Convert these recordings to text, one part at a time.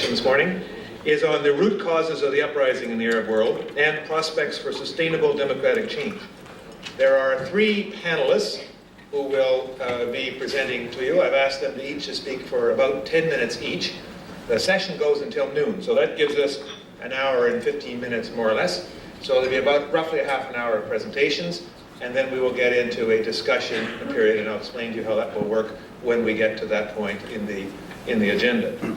session this morning is on the root causes of the uprising in the Arab world and prospects for sustainable democratic change. There are three panelists who will be presenting to you. I've asked them to each to speak for about 10 minutes each. The session goes until noon, so that gives us an hour and 15 minutes more or less. So there'll be about roughly a half an hour of presentations, and then we will get into a discussion period, and I'll explain to you how that will work when we get to that point in the agenda.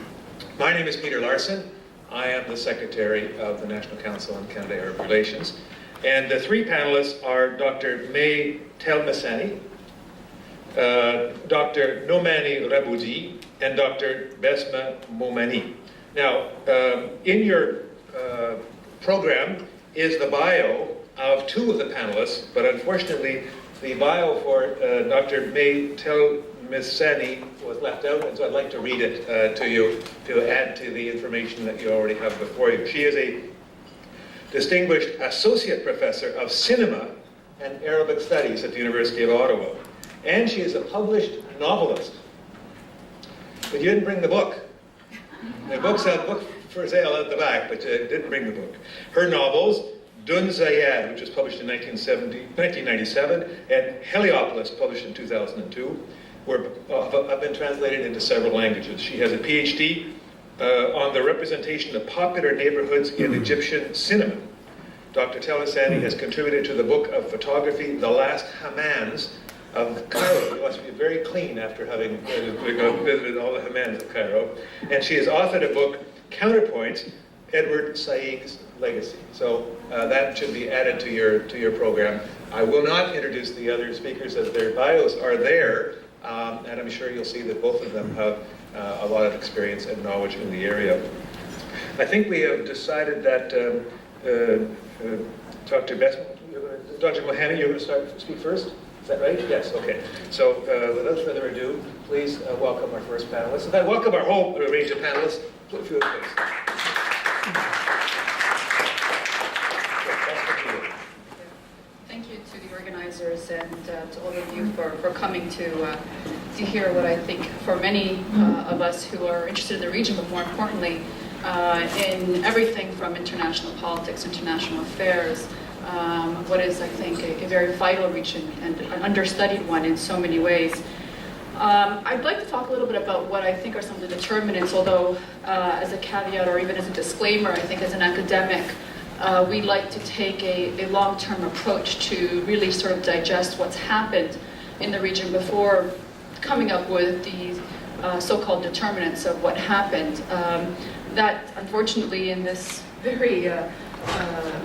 My name is Peter Larson. I am the Secretary of the National Council on Canada-Arab Relations. And the three panelists are Dr. May Telmesani, Dr. Noomani-Bessma, and Dr. Bessma-wmv. Now, in your program is the bio of two of the panelists, but unfortunately the bio for Dr. May Telmesani was left out, and so I'd like to read it to you to add to the information that you already have before you. She is a distinguished associate professor of cinema and Arabic studies at the University of Ottawa, and she is a published novelist. But you didn't bring the book. The book's a book for sale at the back, but you didn't bring the book. Her novels, Dun Zayad, which was published in 1997, and Heliopolis, published in 2002, have been translated into several languages. She has a PhD on the representation of popular neighborhoods in Egyptian cinema. Dr. Telmesani has contributed to the book of photography, The Last Hammams of Cairo. You must be very clean after having visited all the hammams of Cairo. And she has authored a book, Counterpoints, Edward Said's Legacy. So that should be added to your program. I will not introduce the other speakers as their bios are there, and I'm sure you'll see that both of them have a lot of experience and knowledge in the area. I think we have decided that Dr. Mohani, you're going to speak first? Is that right? Yes, okay. So without further ado, please welcome our first panelist. In fact, welcome our whole range of panelists. If you would, please. Thank you to the organizers and to all of you for coming to hear what I think for many of us who are interested in the region, but more importantly, in everything from international politics, international affairs, what is, I think, a very vital region and an understudied one in so many ways. I'd like to talk a little bit about what I think are some of the determinants, although as a caveat or even as a disclaimer, I think as an academic, we like to take a long-term approach to really sort of digest what's happened in the region before coming up with the so-called determinants of what happened. That, unfortunately, in this very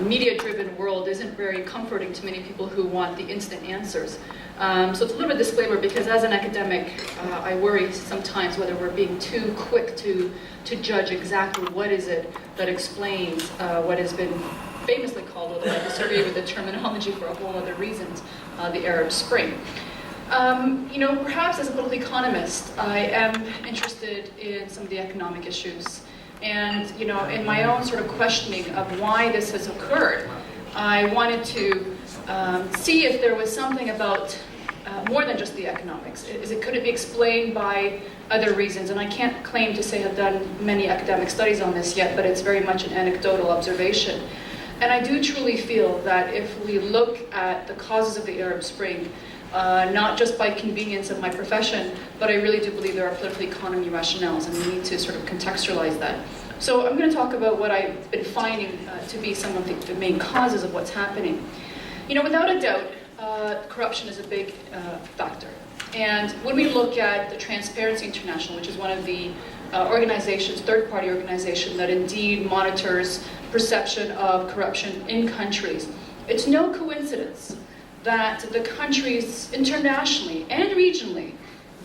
media-driven world isn't very comforting to many people who want the instant answers. So it's a little bit of a disclaimer because as an academic, I worry sometimes whether we're being too quick to judge exactly what is it that explains what has been famously called, although I disagree with the terminology for a whole other reasons, the Arab Spring. Perhaps as a political economist, I am interested in some of the economic issues. And, in my own sort of questioning of why this has occurred, I wanted to see if there was something about more than just the economics. Could it be explained by other reasons? And I can't claim to say I've done many academic studies on this yet, but it's very much an anecdotal observation. And I do truly feel that if we look at the causes of the Arab Spring, not just by convenience of my profession, but I really do believe there are political economy rationales, and we need to sort of contextualize that. So I'm going to talk about what I've been finding to be some of the main causes of what's happening. Without a doubt, corruption is a big factor. And when we look at the Transparency International, which is one of the organizations, third-party organization that indeed monitors perception of corruption in countries, it's no coincidence that the countries internationally and regionally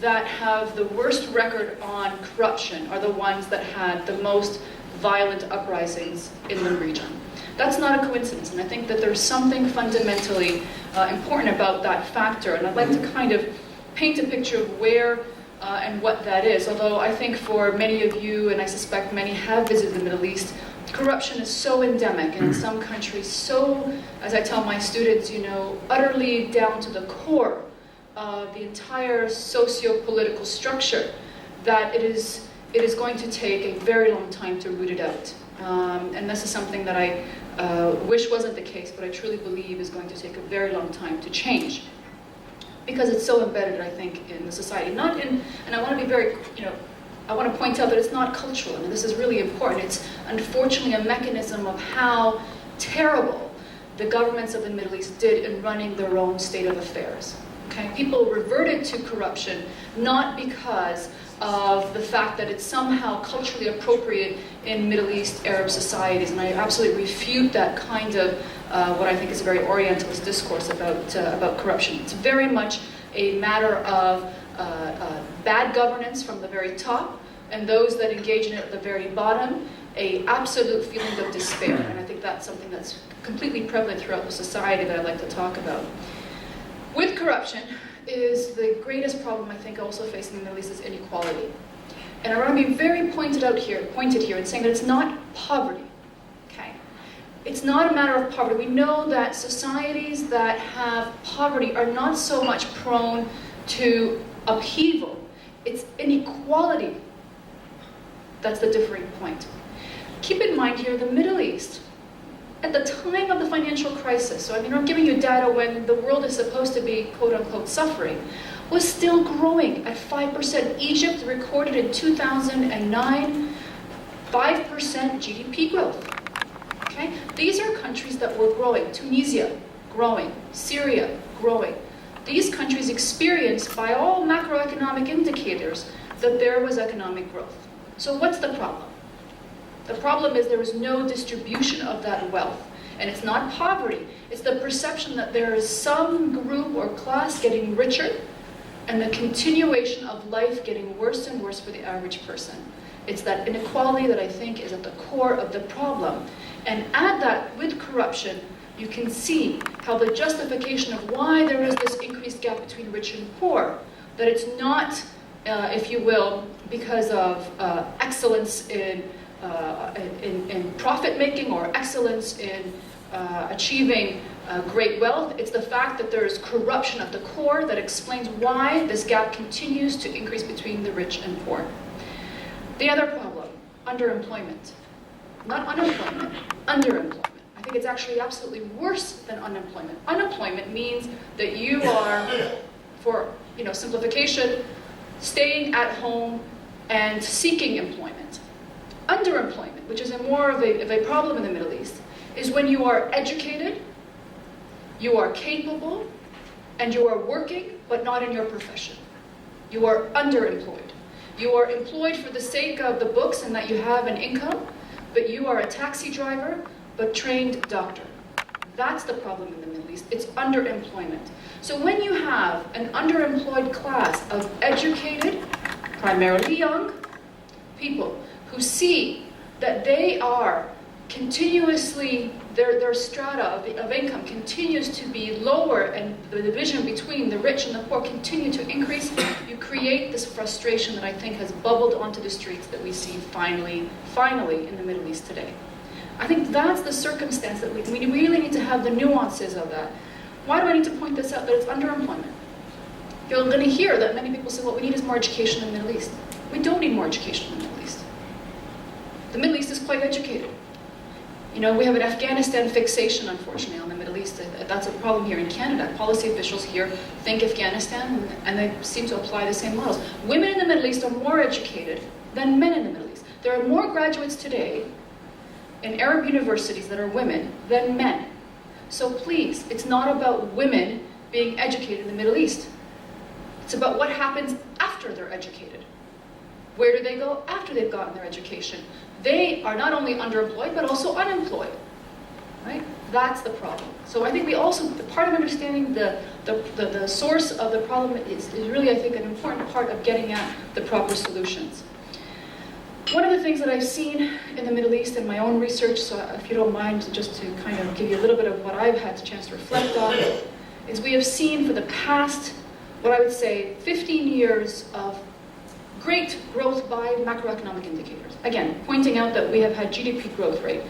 that have the worst record on corruption are the ones that had the most violent uprisings in the region. That's not a coincidence, and I think that there's something fundamentally important about that factor, and I'd like to kind of paint a picture of where and what that is, although I think for many of you, and I suspect many have visited the Middle East, corruption is so endemic, and in some countries so, as I tell my students, utterly down to the core of the entire socio-political structure, that it is it is going to take a very long time to root it out. And this is something that I wish wasn't the case, but I truly believe is going to take a very long time to change. Because it's so embedded, I think, in the society. Not in, and I want to be very, I want to point out that it's not cultural, and this is really important. It's unfortunately a mechanism of how terrible the governments of the Middle East did in running their own state of affairs. Okay? People reverted to corruption not because of the fact that it's somehow culturally appropriate in Middle East Arab societies, and I absolutely refute that kind of what I think is a very Orientalist discourse about corruption. It's very much a matter of bad governance from the very top, and those that engage in it at the very bottom, a absolute feeling of despair, and I think that's something that's completely prevalent throughout the society that I'd like to talk about. With corruption is the greatest problem I think also facing the Middle East is inequality. And I want to be very pointed here in saying that it's not poverty. Okay? It's not a matter of poverty. We know that societies that have poverty are not so much prone to upheaval. It's inequality that's the differing point. Keep in mind here, the Middle East, at the time of the financial crisis, so I'm giving you data when the world is supposed to be quote-unquote suffering, was still growing at 5%. Egypt recorded in 2009 5% GDP growth. Okay? These are countries that were growing. Tunisia, growing. Syria, growing. These countries experienced, by all macroeconomic indicators, that there was economic growth. So what's the problem? The problem is there was no distribution of that wealth. And it's not poverty. It's the perception that there is some group or class getting richer and the continuation of life getting worse and worse for the average person. It's that inequality that I think is at the core of the problem. And add that with corruption, you can see how the justification of why there is this increased gap between rich and poor, that it's not, if you will, because of excellence in profit making or excellence in achieving great wealth. It's the fact that there is corruption at the core that explains why this gap continues to increase between the rich and poor. The other problem, underemployment. Not unemployment, underemployment. I think it's actually absolutely worse than unemployment. Unemployment means that you are, for simplification, staying at home and seeking employment. Underemployment, which is more of a problem in the Middle East, is when you are educated, you are capable, and you are working, but not in your profession. You are underemployed. You are employed for the sake of the books and that you have an income, but you are a taxi driver, but trained doctor. That's the problem in the Middle East. It's underemployment. So when you have an underemployed class of educated, primarily young people who see that they are continuously, their strata of income continues to be lower and the division between the rich and the poor continue to increase, you create this frustration that I think has bubbled onto the streets that we see finally in the Middle East today. I think that's the circumstance that we really need to have the nuances of that. Why do I need to point this out, that it's underemployment? You're going to hear that many people say, what we need is more education in the Middle East. We don't need more education in the Middle East. The Middle East is quite educated. We have an Afghanistan fixation, unfortunately, on the Middle East. That's a problem here in Canada. Policy officials here think Afghanistan, and they seem to apply the same models. Women in the Middle East are more educated than men in the Middle East. There are more graduates today in Arab universities that are women than men. So please, it's not about women being educated in the Middle East. It's about what happens after they're educated. Where do they go after they've gotten their education? They are not only underemployed, but also unemployed, right? That's the problem. So I think we also, part of understanding the source of the problem is really, I think, an important part of getting at the proper solutions. One of the things that I've seen in the Middle East in my own research, so if you don't mind, just to kind of give you a little bit of what I've had a chance to reflect on, is we have seen for the past, what I would say, 15 years of great growth by macroeconomic indicators. Again, pointing out that we have had GDP growth rate